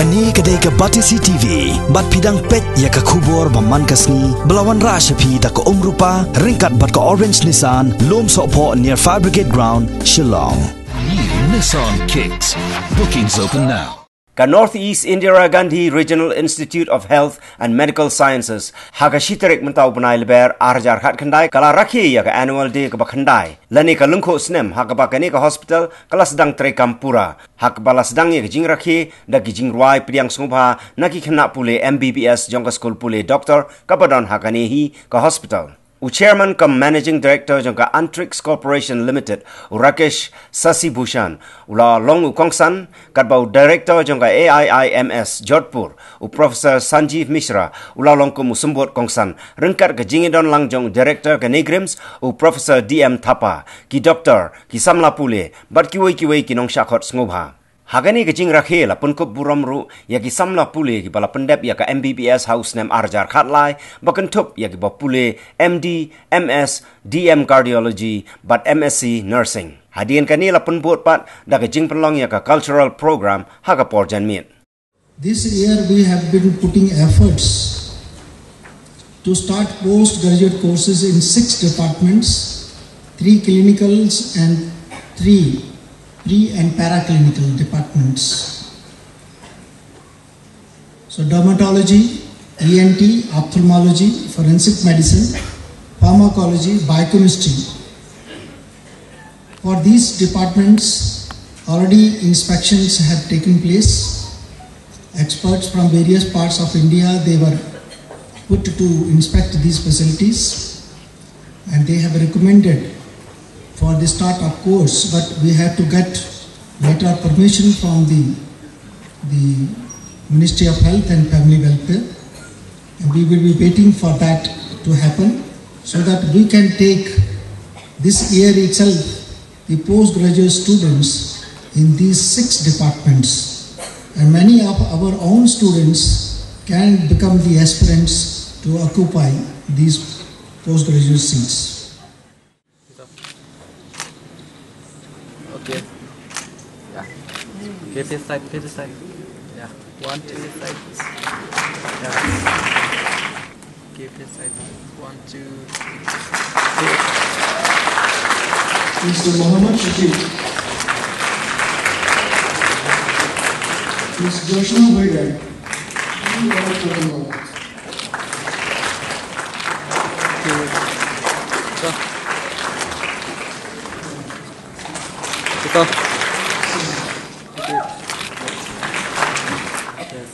Kani kadai ka Batisi TV, bat pidang pet ya ka kubor baman kasni, belawan rashapi da ka umrupa, ringkat bat ka orange Nissan, lom sopo near Fire Brigade Ground, Shillong. New Nissan Kicks. Bookings open now. Ka Northeast Indira Gandhi Regional Institute of Health and Medical Sciences haga shitarik mentau benai leber arjar khat khandai kala Rakhe ya ka annual day ka bakhandai lani ka lungkho snem haga bakani ka hospital kala sedang trekampura hak bala sedang ya jing Rakhe da jing ruai priang sungba naki khna pule MBBS jongka school pule doctor kapadon hakani hi ka hospital Chairman cum Managing Director jongka Antrix Corporation Limited, Rakhe Sasi Bhushan, ula long Kongsan, katbau Director jongka AIIMS Jodhpur, Professor Sanjeev Mishra, ula long ku musumbot Kongsan, rengkat ke jingidon langjong Director ke Neigrihms, Professor DM Thapa, ki Doctor, ki Samla Pule, bat kiwei ki nong syakot ngobha. Hagani ke jing Rakhe la punkup buramru ya ki samla pule ki bala pendep ya ka MBBS house nem arjar khatlai bakentup ya ki ba pule MD MS DM cardiology but MSc nursing hadian kani la punbot pat da ke jing penlong ya ka cultural program haga porjan mit. This year we have been putting efforts to start postgraduate courses in 6 departments, 3 clinicals and 3 pre and paraclinical departments. So dermatology, ENT, ophthalmology, forensic medicine, pharmacology, biochemistry. For these departments, already inspections have taken place. Experts from various parts of India, they were put to inspect these facilities and they have recommended for the start of course, but we have to get later permission from the Ministry of Health and Family Welfare, and we will be waiting for that to happen so that we can take this year itself the postgraduate students in these 6 departments, and many of our own students can become the aspirants to occupy these postgraduate seats. Okay. Yeah. Keep this side, keep this side. Yeah. 1, 2 sides. Yeah. Keep this side. 1, 2, 3. Mr. Muhammad Shakib. Ms. Joshna Hoyga. Go. Yes.